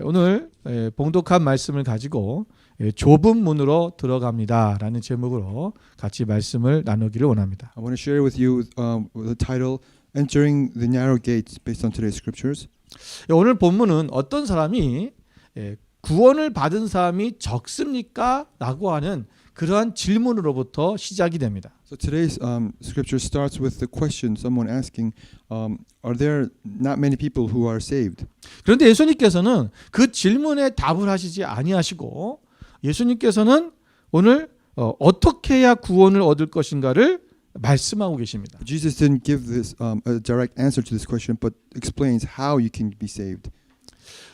오늘 봉독한 말씀을 가지고 좁은 문으로 들어갑니다라는 제목으로 같이 말씀을 나누기를 원합니다. I want to share with you the title Entering the Narrow Gate based on today's scriptures. 오늘 본문은 어떤 사람이 구원을 받은 사람이 적습니까? 라고 하는 그러한 질문으로부터 시작이 됩니다. So today's scripture starts with the question someone asking, are there not many people who are saved? 그런데 예수님께서는 그 질문에 답을 하시지 아니하시고 예수님께서는 오늘 어떻게 해야 구원을 얻을 것인가를 말씀하고 계십니다. Jesus didn't give this a direct answer to this question, but explains how you can be saved.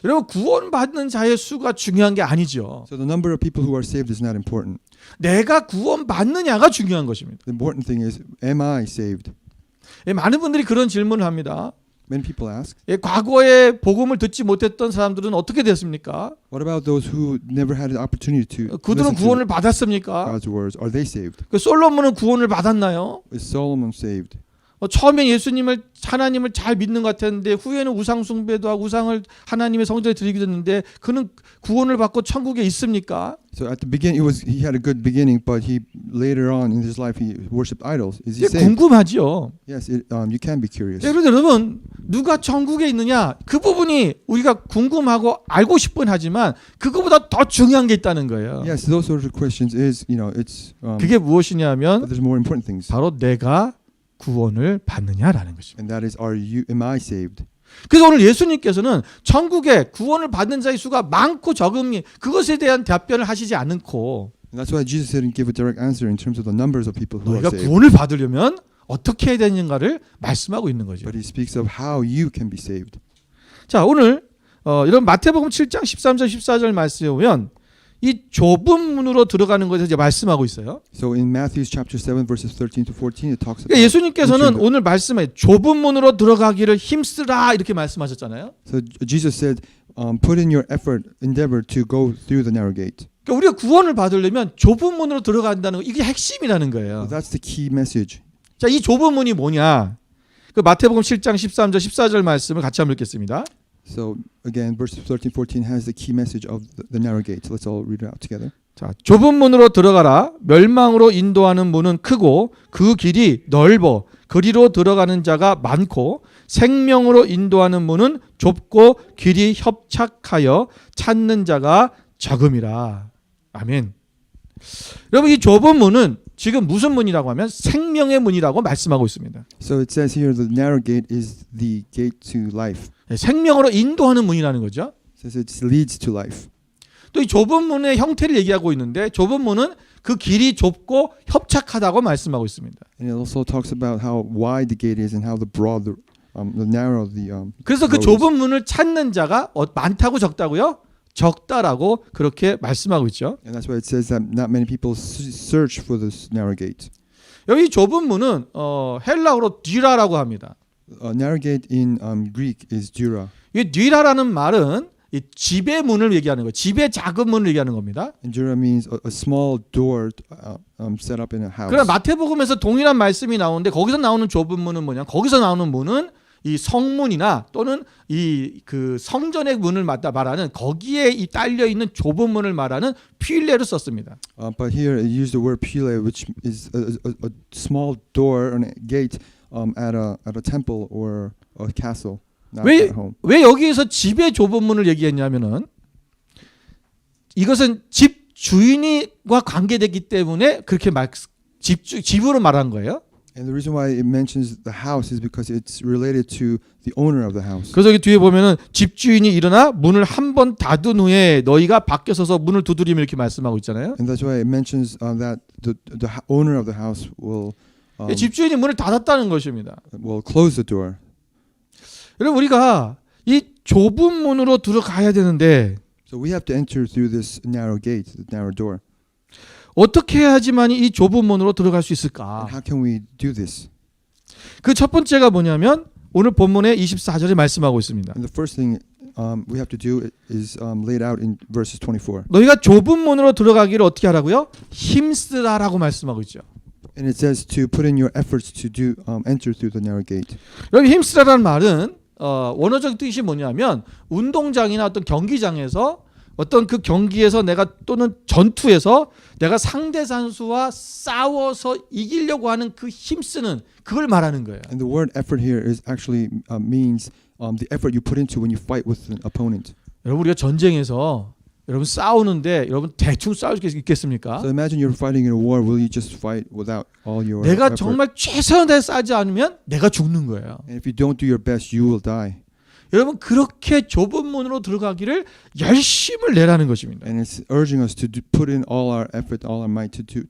여러분 구원받는 자의 수가 중요한 게 아니죠. So the number of people who are saved is not important. 내가 구원받느냐가 중요한 것입니다. The important thing is, am I saved? 많은 분들이 그런 질문을 합니다. Many people ask. 과거에 복음을 듣지 못했던 사람들은 어떻게 됐습니까? What about those who never had an opportunity to 그들은 listen 구원을 to 받았습니까? God's words? Are they saved? 솔로몬은 구원을 받았나요? Is Solomon saved? 처음에 예수님을 하나님을 잘 믿는 것 같았는데 후에는 우상 숭배도 하고 우상을 하나님의 성전에 드리기도 했는데 그는 구원을 받고 천국에 있습니까? So at the beginning, he had a good beginning, but he later on in his life he worshipped idols. Is he saved? 궁금하죠. Yes, you can be curious. 그런데 여러분 누가 천국에 있느냐 그 부분이 우리가 궁금하고 알고 싶긴 하지만 그거보다 더 중요한 게 있다는 거예요. Yes, those sort of questions is it's. 그게 무엇이냐면 But there's more important things, 바로 내가 구원을 받느냐라는 것입니다. and that is, am I saved? 그래서 오늘 예수님께서는 천국에 구원을 받는 자의 수가 많고 적음이 그것에 대한 답변을 하시지 않고 And that's why Jesus didn't give a direct answer in terms of the numbers of people who are 너희가 saved. 구원을 받으려면 어떻게 해야 되는가를 말씀하고 있는 거죠. But he speaks of how you can be saved. 자, 오늘 이런 마태복음 7장 13절 14절 말씀에 보면 이 좁은 문으로 들어가는 것에 이제 말씀하고 있어요. So in Matthew chapter 7 verses 13 to 14 it talks about. 그러니까 예수님께서는 오늘 말씀에 좁은 문으로 들어가기를 힘쓰라 이렇게 말씀하셨잖아요. So Jesus said, put in your effort, endeavor to go through the narrow gate. 그러니까 우리가 구원을 받으려면 좁은 문으로 들어간다는 거 이게 핵심이라는 거예요. So that's the key message. 자, 이 좁은 문이 뭐냐? 그 마태복음 7장 13절 14절 말씀을 같이 한번 읽겠습니다. So again, verses 13, 14 has the key message of the narrow gate. Let's all read it out together. 자, 좁은 문으로 들어가라. 멸망으로 인도하는 문은 크고 그 길이 넓어 그리로 들어가는 자가 많고 생명으로 인도하는 문은 좁고 길이 협착하여 찾는 자가 적음이라. 아멘. 여러분 이 좁은 문은 지금 무슨 문이라고 하면 생명의 문이라고 말씀하고 있습니다. So it says here the narrow gate is the gate to life. 생명으로 인도하는 문이라는 거죠. It says it leads to life. 또 이 좁은 문의 형태를 얘기하고 있는데 좁은 문은 그 길이 좁고 협착하다고 말씀하고 있습니다. And it also talks about how wide the gate is and how the narrow the 그래서 그 road is. 좁은 문을 찾는 자가 많다고 적다고요? 적다라고 그렇게 말씀하고 있죠. And that's why it says that not many people search for this narrow gate. 여기 좁은 문은 헬라어로 뒤라라고 합니다. Narrow gate in Greek is dura. 이 뒤라라는 말은 이 집의 문을 얘기하는 거예요. 집의 작은 문을 얘기하는 겁니다. And dura means a small door set up in a house. 그러나 마태복음에서 동일한 말씀이 나오는데 거기서 나오는 좁은 문은 뭐냐? 거기서 나오는 문은 이 성문이나 또는 이 그 성전의 문을 말하는 거기에 이 딸려 있는 좁은 문을 말하는 필레를 썼습니다. But here it used the word pile, which is a small door or a gate at a temple or a castle, not at home. 왜 여기에서 집의 좁은 문을 얘기했냐면은 이것은 집 주인과 관계되기 때문에 그렇게 집으로 말한 거예요. And the reason why it mentions the house is because it's related to the owner of the house. 그래서 여기 뒤에 보면은 집주인이 일어나 문을 한 번 닫은 후에 너희가 밖에 서서 문을 두드리면 이렇게 말씀하고 있잖아요. And that's why it mentions that the owner of the house will 집주인이 문을 닫았다는 것입니다. close the door. 여러분 우리가 이 좁은 문으로 들어가야 되는데 So we have to enter through this narrow gate, the narrow door. 어떻게 해야지만 이 좁은 문으로 들어갈 수 있을까? And how can we do this? 그 첫 번째가 뭐냐면 오늘 본문의 24절에 말씀하고 있습니다. And the first thing we have to do is laid out in verses 24. 너희가 좁은 문으로 들어가기를 어떻게 하라고요? 힘쓰라라고 말씀하고 있죠. And it says to put in your efforts to enter through the narrow gate. 여기 힘쓰라라는 말은 원어적 뜻이 뭐냐면 운동장이나 어떤 경기장에서 어떤 그 경기에서 내가 또는 전투에서 내가 상대 선수와 싸워서 이기려고 하는 그 힘쓰는 그걸 말하는 거예요. And the word effort here is actually means the effort you put into when you fight with an opponent. 여러분 우리가 전쟁에서 여러분 싸우는데 여러분 대충 싸울 수 있겠습니까? So imagine you're fighting in a war. Will you just fight without all your 내가 effort? 정말 최선을 다해서 싸지 않으면 내가 죽는 거예요. And if you don't do your best, you will die. 여러분 그렇게 좁은 문으로 들어가기를 열심을 내라는 것입니다. And it's urging us to put in all our effort, all our might to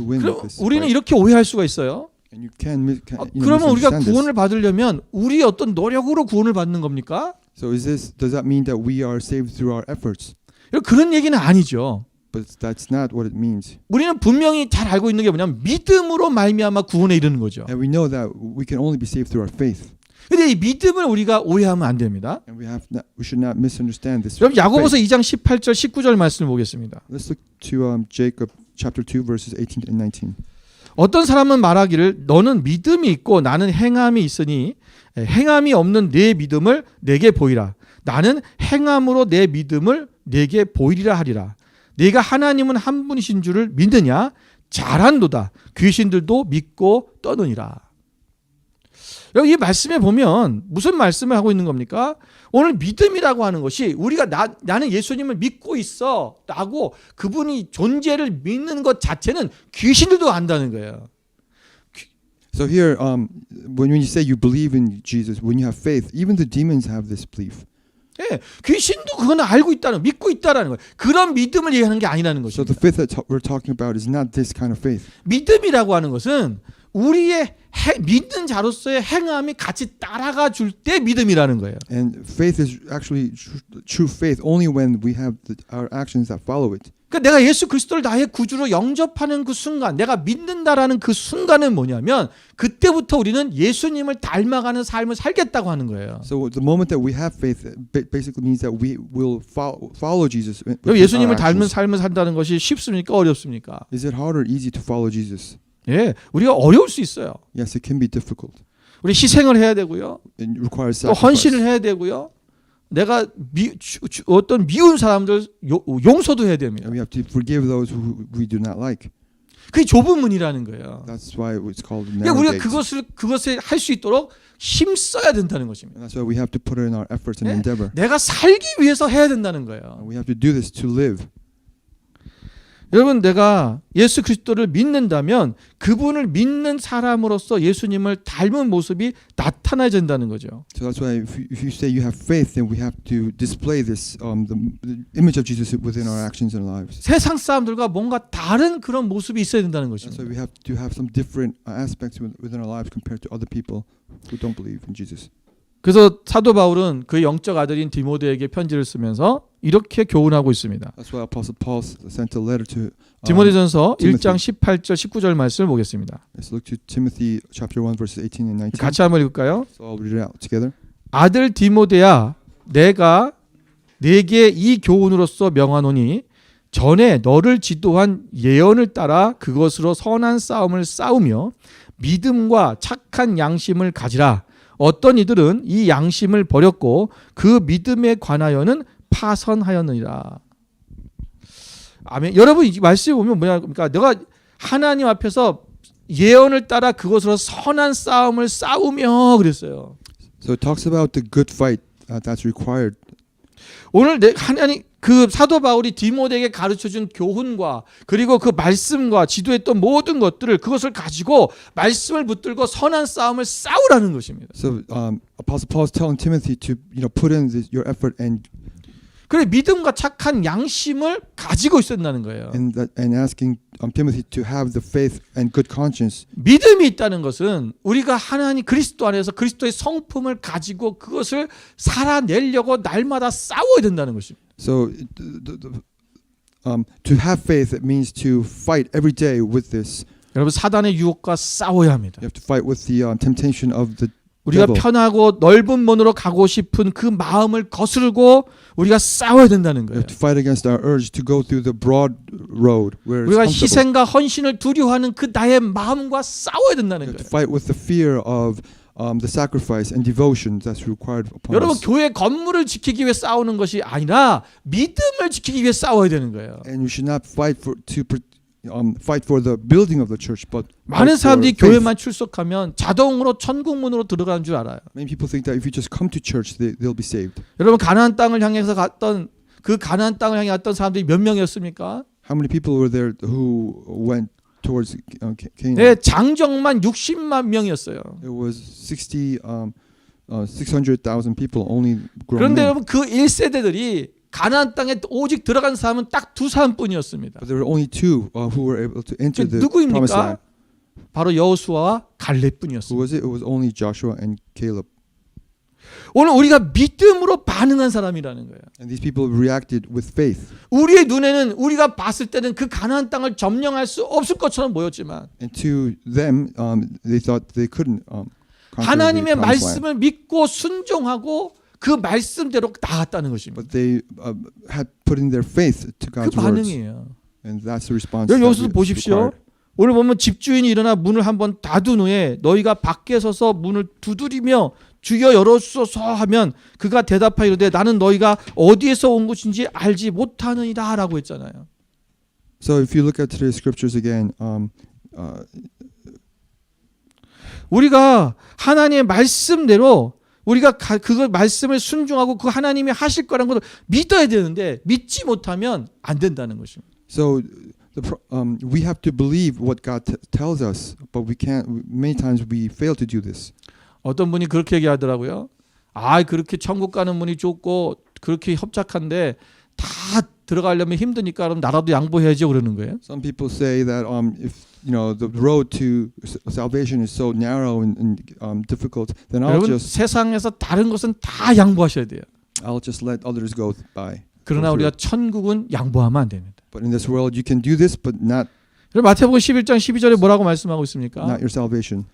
win 그럼 this 우리는 fight. 이렇게 오해할 수가 있어요. And you can 그러면 우리가 misunderstand this. 구원을 받으려면 우리 어떤 노력으로 구원을 받는 겁니까? So does that mean that we are saved through our efforts? 그런 얘기는 아니죠. But that's not what it means. 우리는 분명히 잘 알고 있는 게 뭐냐면 믿음으로 말미암아 구원에 이르는 거죠. And we know that we can only be saved through our faith. 근데 이 믿음을 우리가 오해하면 안 됩니다. And we should not misunderstand this. 여러분 야고보서 faith. 2장 18절 19절 말씀을 보겠습니다. Let's look to Jacob chapter 2 verses 18 and 19. 어떤 사람은 말하기를 너는 믿음이 있고 나는 행함이 있으니 행함이 없는 내 믿음을 내게 보이라. 나는 행함으로 내 믿음을 내게 보이리라 하리라. 네가 하나님은 한 분이신 줄을 믿느냐? 잘한도다. 귀신들도 믿고 떠느니라. 여기 이 말씀에 보면 무슨 말씀을 하고 있는 겁니까? 오늘 믿음이라고 하는 것이 우리가 나는 예수님을 믿고 있어 라고 그분이 존재를 믿는 것 자체는 귀신들도 안다는 거예요. So here, when you say you believe in Jesus, when you have faith, even the demons have this belief. 예, 귀신도 그건 알고 있다는, 믿고 있다라는 거예요. 그런 믿음을 얘기하는 게 아니라는 So 것입니다. the faith that we're talking about is not this kind of faith. 믿음이라고 하는 것은 우리의 믿는 자로서의 행함이 같이 따라가 줄 때 믿음이라는 거예요. And faith is actually true faith only when we have our actions that follow it. 그러니까 내가 예수 그리스도를 나의 구주로 영접하는 그 순간, 내가 믿는다라는 그 순간은 뭐냐면 그때부터 우리는 예수님을 닮아가는 삶을 살겠다고 하는 거예요. So the moment that we have faith basically means that we will follow Jesus. with 그럼 our 예수님을 닮은 actions. 삶을 산다는 것이 쉽습니까? 어렵습니까? Is it hard or easy to follow Jesus? 예, 우리가 어려울 수 있어요. Yes, it can be difficult. 우리 희생을 해야 되고요. It requires 또 sacrifice. 헌신을 해야 되고요. 내가 어떤 미운 사람들 용서도 해야 됩니다. And we have to forgive those who we do not like. 그게 좁은 문이라는 거예요. That's why it's called 그러니까 narrow 우리가 gate. 그것을 할 수 있도록 힘써야 된다는 것입니다. And that's why we have to put in our efforts and 네? endeavor. 내가 살기 위해서 해야 된다는 거예요. And we have to do this to live. 여러분 내가 예수 그리스도를 믿는다면 그분을 믿는 사람으로서 예수님을 닮은 모습이 나타나야 된다는 거죠. So that's why if you say you have faith, then we have to display this the image of Jesus within our actions and lives. 세상 사람들과 뭔가 다른 그런 모습이 있어야 된다는 That's 것입니다. why we have to have some different aspects within our lives compared to other people who don't believe in Jesus. 그래서 사도 바울은 그의 영적 아들인 디모데에게 편지를 쓰면서 이렇게 교훈하고 있습니다. That's why Apostle Paul sent a letter to 디모데전서 Timothy. 1장 18절 19절 말씀을 보겠습니다. Let's look to Timothy chapter 1 verses 18 and 19. 같이 한번 읽을까요? So I'll read it out together. 아들 디모데야 내가 네게 이 교훈으로서 명하노니 전에 너를 지도한 예언을 따라 그것으로 선한 싸움을 싸우며 믿음과 착한 양심을 가지라. 어떤 이들은 이 양심을 버렸고 그 믿음에 관하여는 파선하였느니라. 아멘. 여러분 이 말씀에 보면 뭐냐 그러니까 내가 하나님 앞에서 예언을 따라 그것으로 선한 싸움을 싸우며 그랬어요. So it talks about the good fight that's required. 오늘 하나님 그 사도 바울이 디모데에게 가르쳐준 교훈과 그리고 그 말씀과 지도했던 모든 것들을 그것을 가지고 말씀을 붙들고 선한 싸움을 싸우라는 것입니다. So Apostle Paul is telling Timothy to put in your effort and 그래 믿음과 착한 양심을 가지고 있어야 된다는 거예요. and asking Timothy to have the faith and good conscience. 믿음이 있다는 것은 우리가 하나님 그리스도 안에서 그리스도의 성품을 가지고 그것을 살아내려고 날마다 싸워야 된다는 것입니다. So to have faith it means to fight every day with this. 여러분 사단의 유혹과 싸워야 합니다. You have to fight with the temptation of the 우리가 devil. 편하고 넓은 문으로 가고 싶은 그 마음을 거스르고 우리가 싸워야 된다는 You 거예요. have to fight against our urge to go through the broad road where it's 우리가 comfortable. 희생과 헌신을 두려워하는 그 나의 마음과 싸워야 된다는 You have to 거예요. fight with the fear of the sacrifice and devotion that's required upon 여러분 us. 교회 건물을 지키기 위해 싸우는 것이 아니라 믿음을 지키기 위해 싸워야 되는 거예요. And we should not fight for the building of the church, but 많은 fight for 사람들이 faith. 교회만 출석하면 자동으로 천국문으로 들어가는 줄 알아요. Many people think that if you just come to church, they'll be saved. 여러분 가나안 땅을 향해서 갔던 그 가나안 땅을 향해 갔던 사람들이 몇 명이었습니까? How many people were there who went towards Canaan? 네, 장정만 60만 명이었어요. It was 600,000 people, only grown 그런데 men. 여러분 그 1세대들이 가나안 땅에 오직 들어간 사람은 딱 두 사람뿐이었습니다. But there were only two who were able to enter the promised 누구입니까? land. 바로 여호수아와 Who 갈렙뿐이었습니다. was it? It was only Joshua and Caleb. 오늘 우리가 믿음으로 반응한 사람이라는 거예요. And these people reacted with faith. 우리의 눈에는 우리가 봤을 때는 그 가나안 땅을 점령할 수 없을 것처럼 보였지만 And to them, they thought they couldn't conquer the 하나님의 promised land. 말씀을 믿고 순종하고 그 말씀대로 나갔다는 것입니다. But they had put in their faith to 그 God's words. 반응이에요. And that's the response 여러분 that 여기서 we 보십시오. required. 오늘 보면 집주인이 일어나 문을 한번 닫은 후에 너희가 밖에 서서 문을 두드리며 주여 열어주소서 하면 그가 대답하여 이르되 나는 너희가 어디에서 온 것인지 알지 못하느니라 라고 했잖아요. So if you look at today's scriptures again, 우리가 하나님의 말씀대로 우리가 그걸 말씀을 순종하고 그 하나님이 하실 거라는 것을 믿어야 되는데 믿지 못하면 안 된다는 것입니다. so we have to believe what God tells us, but we can't. Many times we fail to do this. 어떤 분이 그렇게 얘기하더라고요. 아, 그렇게 천국 가는 문이 좁고 그렇게 협착한데 다 들어가려면 힘드니까 그럼 나라도 양보해야죠 그러는 거예요. Some people say that if the road to salvation is so narrow and difficult, then 여러분 세상에서 다른 것은 다 양보하셔야 돼요. I'll just let others go by. 그러나 우리가 천국은 양보하면 안 됩니다. But in this world, you can do this, but not 마태복음 11장 12절에 뭐라고 말씀하고 있습니까? not your salvation.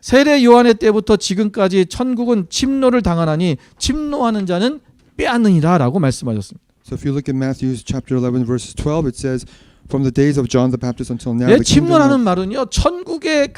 세례 요한의 때부터 지금까지 천국은 침노를 당하나니 침노하는 자는 빼앗느니라라고 말씀하셨습니다. So if you look at Matthew chapter 11 verse 12, it says, "From the days of John the Baptist until now." 예, the kingdom 침노라는 of- 말은요 천국의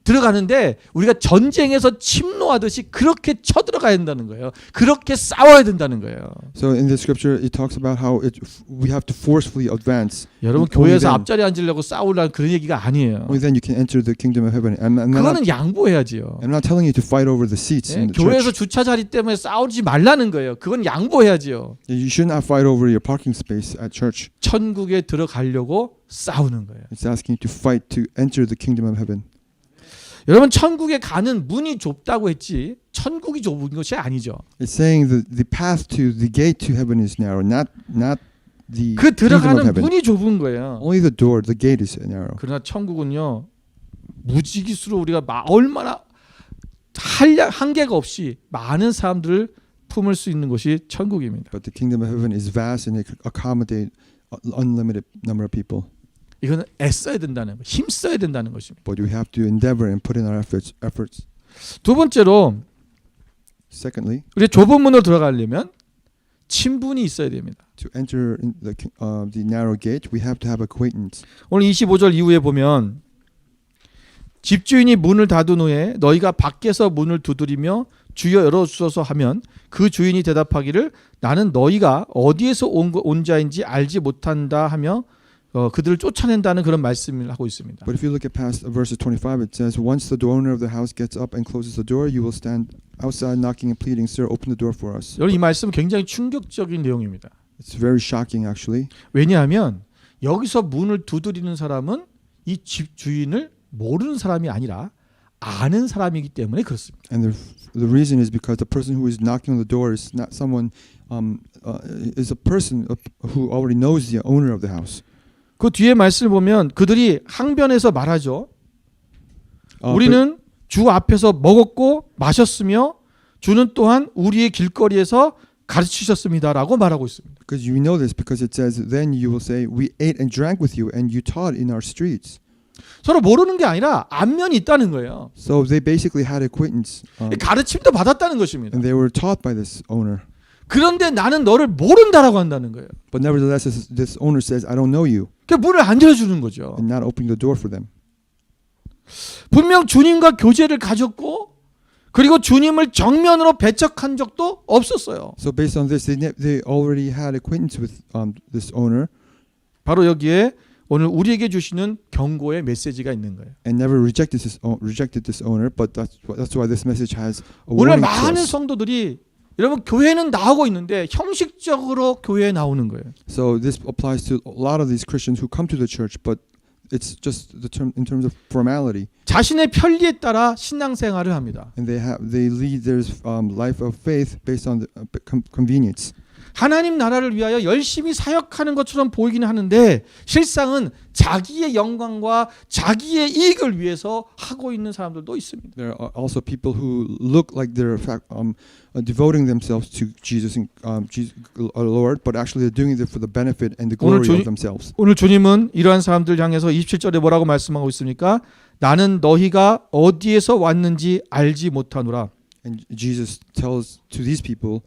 들어가는데 우리가 전쟁에서 침노하듯이 그렇게 쳐들어가야 된다는 거예요. 그렇게 싸워야 된다는 거예요. So in this scripture, it talks about how we have to forcefully advance. 여러분 Only 교회에서 then- 앞자리 앉으려고 싸우려는 그런 얘기가 아니에요. Only then you can enter the kingdom of heaven. 그거는 양보해야지요. I'm not telling you to fight over the seats 예, in the 교회에서 church. 주차 자리 때문에 싸우지 말라는 거예요. 그건 양보해야지요. You should not fight over your parking space at church. 천국에 들어가려고 싸우는 거예요. It's asking you to fight to enter the kingdom of heaven. 여러분 천국에 가는 문이 좁다고 했지 천국이 좁은 것이 아니죠. It's saying the path to the gate to heaven is narrow, not the 그 kingdom of 들어가는 heaven. 문이 좁은 거예요. Only the door, the gate is narrow. 그러나 천국은요 무지기수로 우리가 얼마나 한계가 없이 많은 사람들을 품을 수 있는 것이 천국입니다. But the kingdom of heaven is vast and it can accommodate unlimited number of people. 이거는 애써야 된다는 거, 힘써야 된다는 것입니다. But we have to endeavor and put in our efforts. 두 번째로 Secondly, 우리 좁은 문으로 들어가려면 친분이 있어야 됩니다. to enter in the narrow gate, we have to have acquaintance. 오늘 25절 이후에 보면 집주인이 문을 닫은 후에 너희가 밖에서 문을 두드리며 주여 열어주소서 하면 그 주인이 대답하기를 나는 너희가 어디에서 온 자인지 알지 못한다 하며 그들을 쫓아낸다는 그런 말씀을 하고 있습니다. But if you look at past verses 25, it says, "Once the owner of the house gets up and closes the door, you will stand outside knocking and pleading, 'Sir, open the door for us.'" 여러분 이 말씀은 굉장히 충격적인 내용입니다. It's very shocking, actually. 왜냐하면 여기서 문을 두드리는 사람은 이 집 주인을 모르는 사람이 아니라 아는 사람이기 때문에 그렇습니다. And the reason is because the person who is knocking on the door is not someone is a person who already knows the owner of the house. 그 뒤에 말씀을 보면 그들이 항변해서 말하죠. 우리는 주 앞에서 먹었고 마셨으며 주는 또한 우리의 길거리에서 가르치셨습니다라고 말하고 있습니다. Because you know this, because it says, "Then you will say, we ate and drank with you, and you taught in our streets." 서로 모르는 게 아니라 안면이 있다는 거예요. So they basically had acquaintance, 가르침도 받았다는 것입니다. and they were taught by this owner. 그런데 나는 너를 모른다라고 한다는 거예요. But nevertheless, this owner says, "I don't know you," 그 문을 안 열어주는 거죠. and not opening the door for them. 분명 주님과 교제를 가졌고 그리고 주님을 정면으로 배척한 적도 없었어요. So based on this, they already had acquaintance with this owner 바로 여기에 오늘 우리에게 주시는 경고의 메시지가 있는 거예요. and never rejected this owner. But that's why this message has a 오늘 warning to 많은 us. 성도들이 여러분 교회는 나오고 있는데 형식적으로 교회에 나오는 거예요. So this applies to a lot of these Christians who come to the church, but it's just the term in terms of formality, 자신의 편리에 따라 신앙생활을 합니다. and they lead their life of faith based on the convenience. 하나님 나라를 위하여 열심히 사역하는 것처럼 보이기는 하는데 실상은 자기의 영광과 자기의 이익을 위해서 하고 있는 사람들도 있습니다. There are also people who look like they're devoting themselves to Jesus and Jesus, our Lord, but actually they're doing it for the benefit and the glory of themselves. 오늘 주님은 이러한 사람들 향해서 27절에 뭐라고 말씀하고 있습니까? 나는 너희가 어디에서 왔는지 알지 못하노라. And Jesus tells to these people,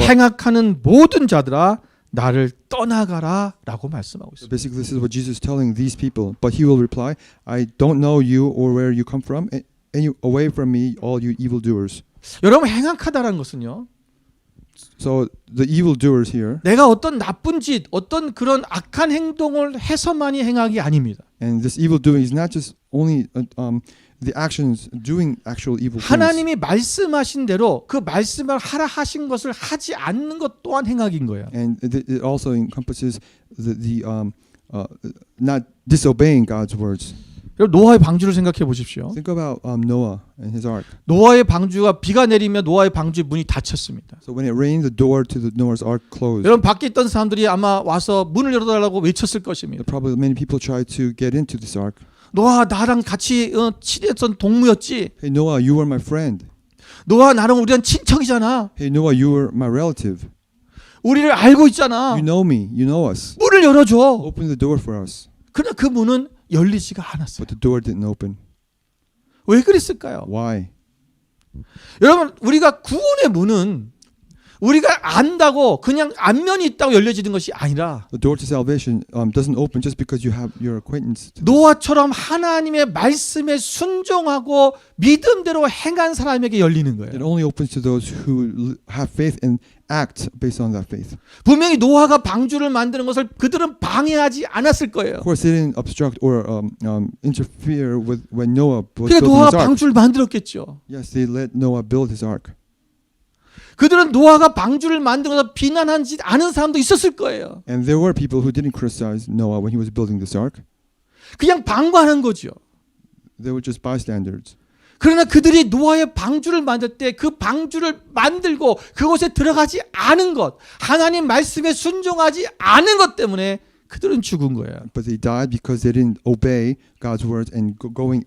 행악하는 모든 자들아 나를 떠나가라 라고 말씀하고 so 있습니다. basically this is what Jesus is telling these people. But he will reply, I don't know you or where you come from, and you away from me, all you evildoers. 여러분 행악하다라는 것은요. So the evildoers here, 내가 어떤 나쁜 짓, 어떤 그런 악한 행동을 해서만이 행악이 아닙니다. and this evil doing is not just only the actions doing actual evil things. 하나님이 말씀하신 대로 그 말씀을 하라 하신 것을 하지 않는 것 또한 행악인 거예요. And it also encompasses the not disobeying God's words. 여러분 노아의 방주를 생각해 보십시오. Think about Noah and his ark. 노아의 방주가 비가 내리며 노아의 방주 문이 닫혔습니다. So when it rained, the door to the Noah's ark closed. 여러분 밖에 있던 사람들이 아마 와서 문을 열어달라고 외쳤을 것입니다. Probably many people tried to get into this ark. 노아 나랑 같이 친했던 동무였지. Hey Noah, you were my friend. 노아 나랑 우리랑 친척이잖아. Hey Noah, you were my relative. 우리를 알고 있잖아. You know me. You know us. 문을 열어줘. Open the door for us. 그러나 그 문은 열리지가 않았어요. But the door didn't open. 왜 그랬을까요? Why? 여러분 우리가 구원의 문은 우리가 안다고 그냥 안면이 있다고 열려지는 것이 아니라 The door to salvation doesn't open just because you have your acquaintance. 노아처럼 하나님의 말씀에 순종하고 믿음대로 행한 사람에게 열리는 거예요. It only opens to those who have faith and act based on that faith. 분명히 노아가 방주를 만드는 것을 그들은 방해하지 않았을 거예요. Of course, they didn't obstruct or interfere with when Noah was 그러니까 building 노아가 his ark. 방주를 만들었겠죠. Yes, they let Noah build his ark. 그들은 노아가 방주를 만들어서 비난하지 않은 사람도 있었을 거예요. And there were people who didn't criticize Noah when he was building this ark. 그냥 방관한 거죠. They were just bystanders. 그러나 그들이 노아의 방주를 만들 때 그 방주를 만들고 그곳에 들어가지 않은 것, 하나님 말씀에 순종하지 않은 것 때문에 그들은 죽은 거예요. But they died because they didn't obey God's words and going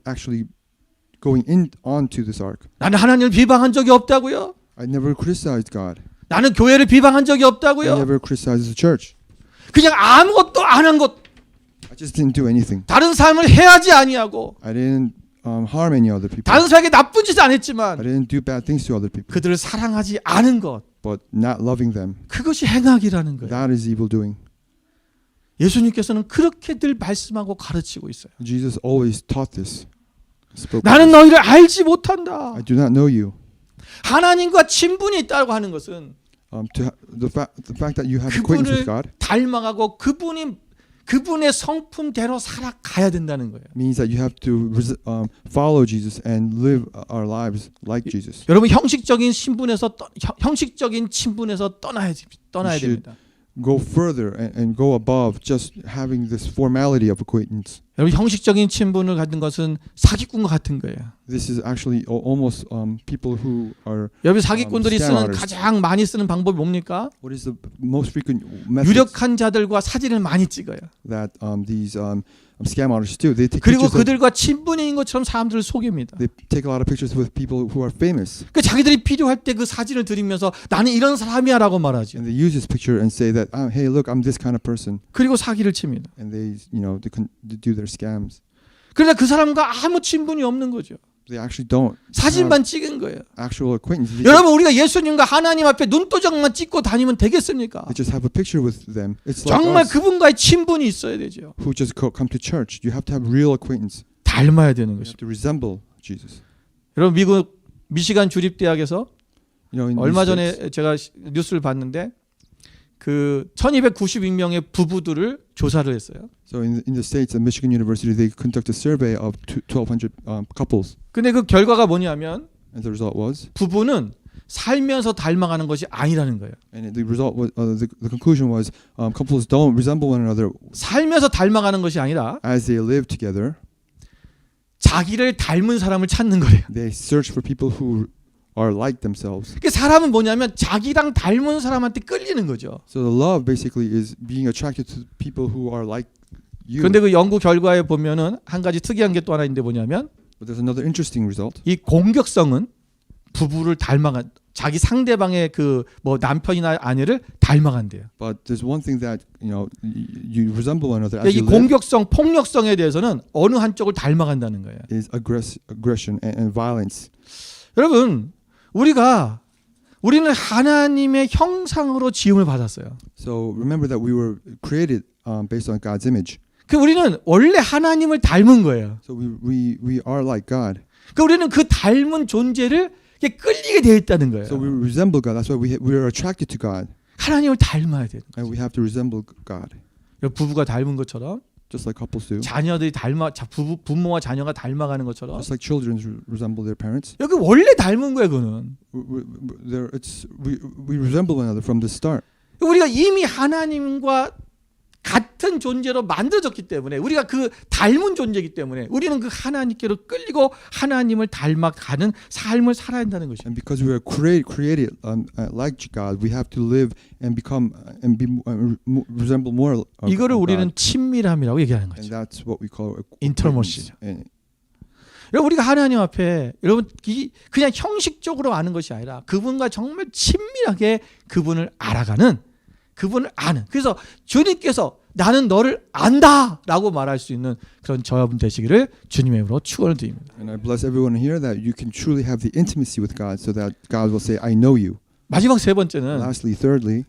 in onto this ark. 나는 하나님을 비방한 적이 없다고요. I never criticized God. 나는 교회를 비방한 적이 I 없다고요. never criticized the church. 그냥 아무것도 안 한 것, I just didn't do anything. 다른 사람을 해하지 아니하고 I didn't harm any other people. 다른 사람에게 나쁜 짓 안 I 했지만 didn't do bad things to other people. 그들을 사랑하지 않은 것, But not loving them, 그것이 행악이라는 거예요. that is evil doing. 예수님께서는 그렇게 늘 말씀하고 가르치고 있어요. Jesus always taught this. Spoke 나는 this. 너희를 알지 못한다. I do not know you. 하나님과 친분이 있다고 하는 것은 The fact that you have acquaintance with God 닮아가고 그분의 성품대로 살아가야 된다는 거예요. means that you have to follow Jesus and live our lives like Jesus. 여러분 형식적인 친분에서 떠나야 됩니다. Go further and go above just having this formality of acquaintance. 여러분 형식적인 친분을 갖는 것은 사기꾼과 같은 거예요. This is actually almost people who are. 여러분 사기꾼들이 쓰는 scammers. 가장 많이 쓰는 방법이 뭡니까? What is the most frequent method 유력한 자들과 사진을 많이 찍어요. that these scam artists do? They take 그리고 pictures. 그들과 친분인 것처럼 사람들을 속입니다. They take a lot of pictures with people who are famous, 그 자기들이 필요할 때 그 사진을 들이면서 나는 이런 사람이야라고 말하죠. and they use this picture and say that, "Hey, look, I'm this kind of person," 그리고 사기를 칩니다. and they do their scams. 그러나 그 사람과 아무 친분이 없는 거죠. They actually don't 사진만 have 찍은 거예요. actual acquaintance. 여러분 우리가 예수님과 하나님 앞에 눈도장만 찍고 다니면 되겠습니까? They just have a picture with them. It's like 정말 us 그분과의 친분이 있어야 되죠. who just come to church. You have to have real acquaintance. 닮아야 되는 We have 것입니다. to resemble Jesus. 여러분 미국 미시간 주립대학에서 You know, in 얼마 these states, 전에 제가 뉴스를 봤는데 그 1292명의 부부들을 조사를 했어요. so in the states at Michigan University, they conduct a survey of 1,200 couples, 근데 그 결과가 뭐냐면 and the result was, 부부는 살면서 닮아가는 것이 아니라는 거예요. and the result was, the conclusion was, couples don't resemble one another 살면서 닮아가는 것이 아니라 as they live together. 자기를 닮은 사람을 찾는 거예요. They search for people who are like themselves. 그 사람은 뭐냐면 자기랑 닮은 사람한테 끌리는 거죠. So the love basically is being attracted to people who are like you. 그런데 그 연구 결과에 보면은 한 가지 특이한 게 또 하나 있는데 뭐냐면 But there's another interesting result. 이 공격성은 부부를 닮아간 자기 상대방의 그 뭐 남편이나 아내를 닮아간대요. But there's one thing that you resemble one another 그러니까 as 이 you live 공격성, 폭력성에 대해서는 어느 한쪽을 닮아간다는 거예요. is aggression and violence. 여러분, 우리는 하나님의 형상으로 지음을 받았어요. So remember that we were created based on God's image. 그 우리는 원래 하나님을 닮은 거예요. So we are like God. 그 우리는 그 닮은 존재를 이렇게 끌리게 되어 있다는 거예요. So we resemble God. That's why we are attracted to God, 하나님을 닮아야 돼요. and we have to resemble God, 부부가 닮은 것처럼 just like couples do, 자녀들이 부모와 자녀가 닮아가는 것처럼 just like children resemble their parents. 여기 원래 닮은 거예요, 그거는. We resemble one another from the start. 우리가 이미 하나님과 같은 존재로 만들어졌기 때문에 우리가 그 닮은 존재이기 때문에 우리는 그 하나님께로 끌리고 하나님을 닮아가는 삶을 살아야 한다는 것이죠. And because we are created like God, we have to live and become and be resemble more of 이거를 우리는 God. 친밀함이라고 얘기하는 And 거죠. that's what we call 인터머시죠. acquaintance. 여러분 우리가 하나님 앞에 여러분 그냥 형식적으로 아는 것이 아니라 그분과 정말 친밀하게 그분을 알아가는 그분을 아는. 그래서 주님께서 나는 너를 안다라고 말할 수 있는 그런 저여러분 되시기를 주님의 이름으로 축원을 드립니다. And I bless everyone here that you can truly have the intimacy with God, so that God will say, "I know you." 마지막 세 번째는 Lastly, thirdly,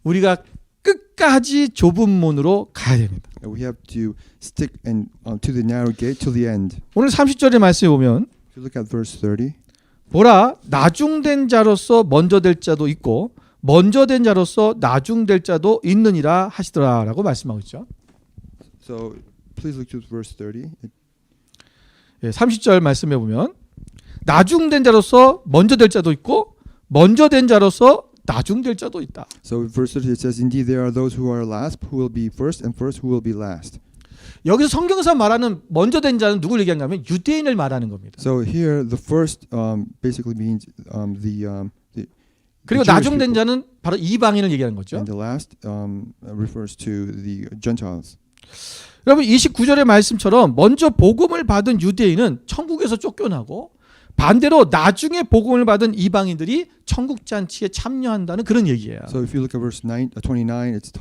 우리가 끝까지 좁은 문으로 가야 됩니다. we have to stick and to the narrow gate till the end. 오늘 30절의 말씀에 보면 If you look at verse 30, 보라 나중된 자로서 먼저 될 자도 있고 먼저 된 자로서 나중될 자도 있느니라 하시더라라고 말씀하고 있죠. so please look to verse 30. 30절 말씀해 보면 나중된 자로서 먼저 될 자도 있고 먼저 된 자로서 나중될 자도 있다. So in verse 30 it says, "Indeed there are those who are last who will be first, and first who will be last." 여기서 성경에서 말하는 먼저 된 자는 누굴 얘기하냐면 유대인을 말하는 겁니다. So here the first basically means the 그리고 Jewish 나중된 people. 자는 바로 이방인을 얘기하는 거죠. And the last refers to the Gentiles. 여러분 29절의 말씀처럼 먼저 복음을 받은 유대인은 천국에서 쫓겨나고 반대로 나중에 복음을 받은 이방인들이 천국 잔치에 참여한다는 그런 얘기예요. So if you look at verse 29, it's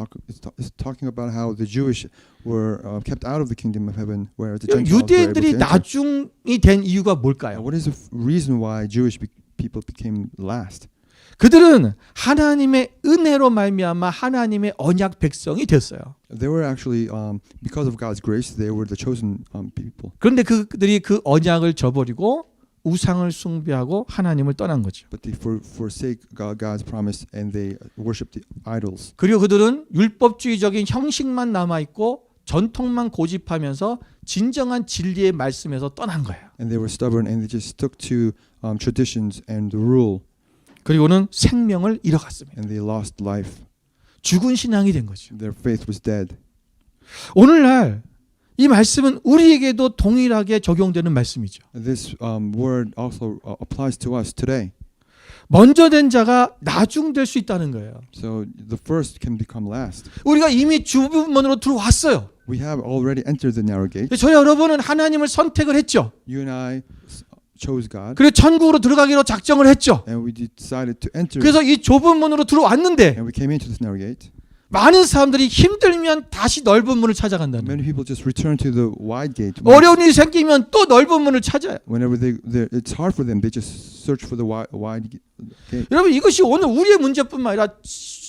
talking about how the Jewish were kept out of the kingdom of heaven, whereas the Gentiles were able to 유대인들이 enter. 나중이 된 이유가 Now, 뭘까요? what is the reason why Jewish people became last? 그들은 하나님의 은혜로 말미암아 하나님의 언약 백성이 됐어요. They were actually because of God's grace, they were the chosen people. 그런데 그들이 그 언약을 저버리고 우상을 숭배하고 하나님을 떠난 거죠. But they forsake God's promise and they worship the idols. 그리고 그들은 율법주의적인 형식만 남아 있고 전통만 고집하면서 진정한 진리의 말씀에서 떠난 거예요. And they were stubborn and they just stuck to traditions and the rule. 그리고는 생명을 잃어갔습니다. And they lost life. 죽은 신앙이 된 거죠. Their faith was dead. 오늘날 이 말씀은 우리에게도 동일하게 적용되는 말씀이죠. This word also applies to us today. 먼저 된 자가 나중될 수 있다는 거예요. So the first can become last. 우리가 이미 좁은 문으로 들어왔어요. We have already entered the narrow gate. 저 여러분은 하나님을 선택을 했죠. You and I chose God, 그리고 천국으로 들어가기로 작정을 했죠. and we decided to enter. 그래서 이 좁은 문으로 들어왔는데 And we came into this narrow gate. 많은 사람들이 힘들면 다시 넓은 문을 찾아간다는 거예요. Many people just return to the wide gate. 어려운 일이 생기면 또 넓은 문을 찾아요. Whenever it's hard for them, they just search for the wide gate. 여러분 이것이 오늘 우리의 문제뿐만 아니라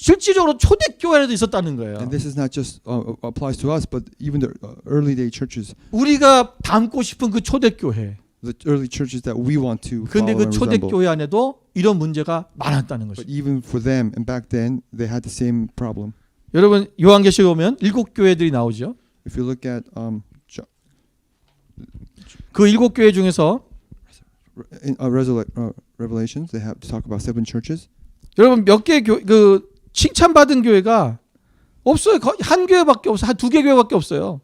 실질적으로 초대교회에도 있었다는 거예요. And this is not just applies to us, but even the early day churches, 우리가 닮고 싶은 그 초대교회. the early churches that we want to 근데 follow 그 and resemble. 초대교회 안에도 이런 문제가 많았다는 But 것이죠. even for them, and back then, they had the same problem. 여러분 요한계시록 보면 7교회들이 나오죠. If you look at 그 7교회 중에서 in Revelations, they have to talk about 7 churches. 여러분 몇 개 그 칭찬받은 교회가 없어요. 거의 한 교회밖에 없어요. 한 2개 교회밖에 없어요.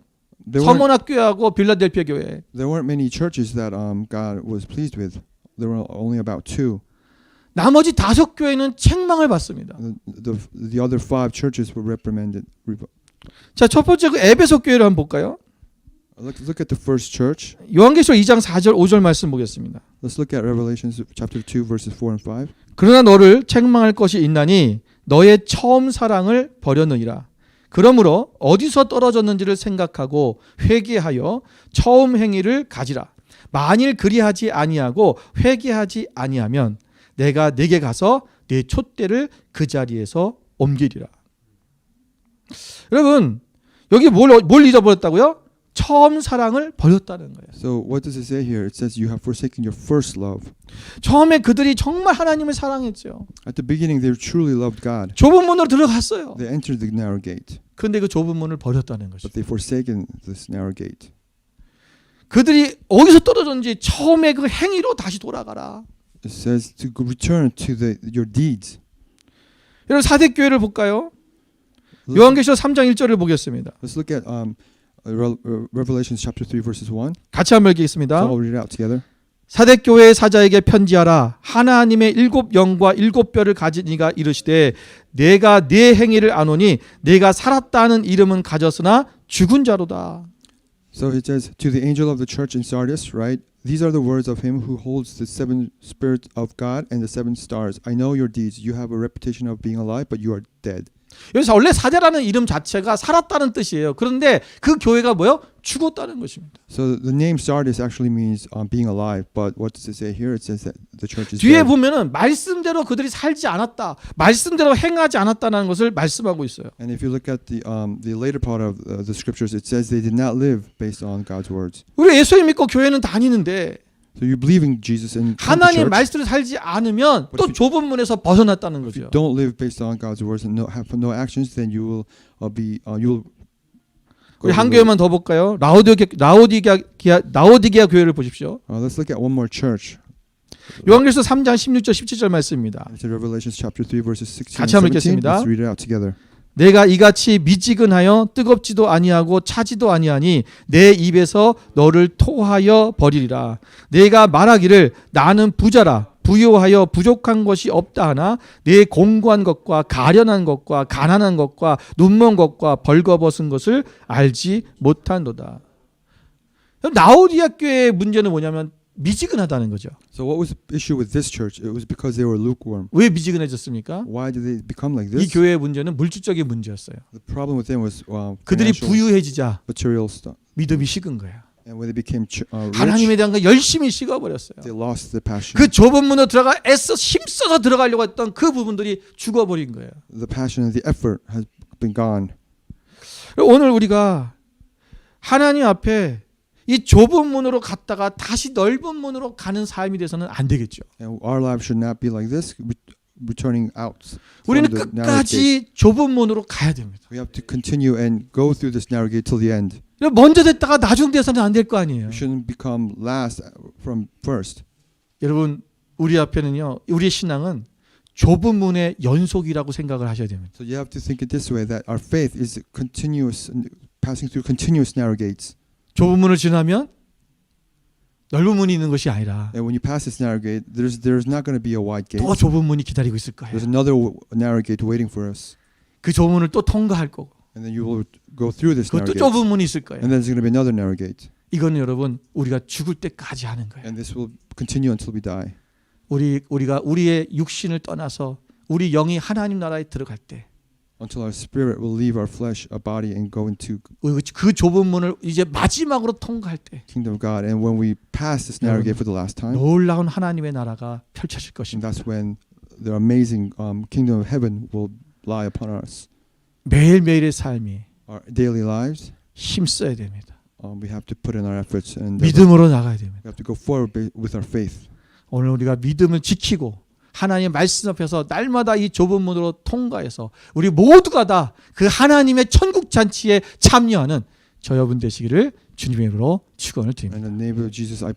서머나 교회하고 빌라델피아 교회. There weren't many churches that God was pleased with. There were only about 2. 나머지 5 교회는 책망을 받습니다. The other 5 churches were reprimanded. 자, 첫 번째 그 에베소 교회를 한번 볼까요? Look at the first church. 요한계시록 2장 4절 5절 말씀 보겠습니다. Let's look at Revelations chapter 2 verses 4 and 5. 그러나 너를 책망할 것이 있나니 너의 처음 사랑을 버렸느니라. 그러므로 어디서 떨어졌는지를 생각하고 회개하여 처음 행위를 가지라. 만일 그리하지 아니하고 회개하지 아니하면 내가 네게 가서 네 촛대를 그 자리에서 옮기리라. 여러분 여기 뭘 잊어버렸다고요? 처음 사랑을 버렸다는 거예요. So what does it say here? It says you have forsaken your first love. 처음에 그들이 정말 하나님을 사랑했죠. At the beginning, they truly loved God. 좁은 문으로 들어갔어요. They entered the narrow gate, 그런데 그 좁은 문을 버렸다는 것이죠. but they forsaken this narrow gate. 그들이 어디서 떨어졌는지 처음에 그 행위로 다시 돌아가라. It says to return to your deeds. 여러분 사대 교회를 볼까요? 요한계시록 3장 1절을 보겠습니다. Let's look at Revelations chapter 3 verses 1. 같이 한번 읽겠습니다. So I'll read it out together. 사대 교회의 사자에게 편지하라. 하나님의 7 영과 7 뼈를 가진 이가 이르시되 내가 네 행위를 아노니 내가 살았다는 이름은 가졌으나 죽은 자로다. So it says to the angel of the church in Sardis, right? These are the words of him who holds the 7 spirits of God and the 7 stars. I know your deeds. You have a reputation of being alive, but you are dead. 여기서 원래 사자라는 이름 자체가 살았다는 뜻이에요. 그런데 그 교회가 뭐요? 죽었다는 것입니다. So the name Sardis actually means being alive, but what does it say here? It says that the church is 뒤에 dead. 보면은 말씀대로 그들이 살지 않았다, 말씀대로 행하지 않았다는 것을 말씀하고 있어요. And if you look at the later part of the scriptures, it says they did not live based on God's words. 우리 예수 믿고 교회는 다니는데 So you believe in Jesus and come to 하나님 church, 말씀을 살지 않으면 또 But 좁은 문에서 벗어났다는 if you 거죠. don't live based on God's words and have no actions, then you will you will. 우리 한 교회만 더 볼까요? 라오디게아 교회를 보십시오. Let's look at one more church. 요한계시록 3장 16절 17절 말씀입니다. It's in Revelations chapter 3 verses 16 같이 and 한번 17. 읽겠습니다. Let's read it out together. 내가 이같이 미지근하여 뜨겁지도 아니하고 차지도 아니하니 내 입에서 너를 토하여 버리리라. 내가 말하기를 나는 부자라 부요하여 부족한 것이 없다 하나 내 공고한 것과 가련한 것과 가난한 것과 눈먼 것과 벌거벗은 것을 알지 못한도다. 라오디아 교회의 문제는 뭐냐면 미지근하다는 거죠. So what was the issue with this church? It was because they were lukewarm. 왜 미지근해졌습니까? Why did they become like 이 this? 교회의 문제는 물질적인 문제였어요. The problem with them was 그들이 financial, 부유해지자 material stuff. 믿음이 식은 거예요. And when they became 하나님에 rich, 대한 거 열심히 식어버렸어요. they lost the passion. 그 좁은 문으로 들어가 애써 힘써서 들어가려고 했던 그 부분들이 죽어버린 거예요. The passion and the effort has been gone. 오늘 우리가 하나님 앞에 이 좁은 문으로 갔다가 다시 넓은 문으로 가는 삶이 돼서는 안 되겠죠. And our lives should not be like this, returning out. 우리는 from the narrow gate. 끝까지 좁은 문으로 가야 됩니다. We have to continue and go through this narrow gate till the end. 먼저 됐다가 나중 돼서는 안 될 거 아니에요. We shouldn't become last from first. 여러분 우리 앞에는요, 우리의 신앙은 좁은 문의 연속이라고 생각을 하셔야 됩니다. So you have to think it this way: that our faith is continuous, passing through continuous narrow gates. 좁은 문을 지나면 넓은 문이 있는 것이 아니라 And when you pass this narrow gate, there's not going to be a wide gate. 또 좁은 문이 기다리고 있을 거예요. There's another narrow gate waiting for us. 그 좁은 문을 또 통과할 거고 And then you will go through this narrow 그것도 gate. 좁은 문이 있을 거예요. And then there's going to be another narrow gate. 이거는 여러분 우리가 죽을 때까지 하는 거예요. And this will continue until we die. 우리가 우리의 육신을 떠나서 우리 영이 하나님 나라에 들어갈 때 Until our spirit will leave our flesh, our body, and go into 그 좁은 문을 이제 마지막으로 통과할 때 kingdom of God. And when we pass this narrow gate for the last time, 놀라운 하나님의 나라가 펼쳐질 and 것입니다. that's when the amazing kingdom of heaven will lie upon us. 매일매일의 삶이 Our daily lives, 힘써야 됩니다. we have to put in our efforts and 믿음으로 나가야 됩니다. we have to go forward with our faith. 오늘 우리가 믿음을 지키고 하나님의 말씀 앞에서 날마다 이 좁은 문으로 통과해서 우리 모두가 다 그 하나님의 천국 잔치에 참여하는 저 여러분 되시기를 주님의 이름으로 축원을 드립니다. In the name of Jesus, I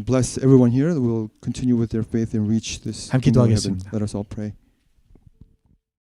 bless everyone here that will continue with their faith and reach this 함께 kingdom of heaven. 기도하겠습니다. Let us all pray.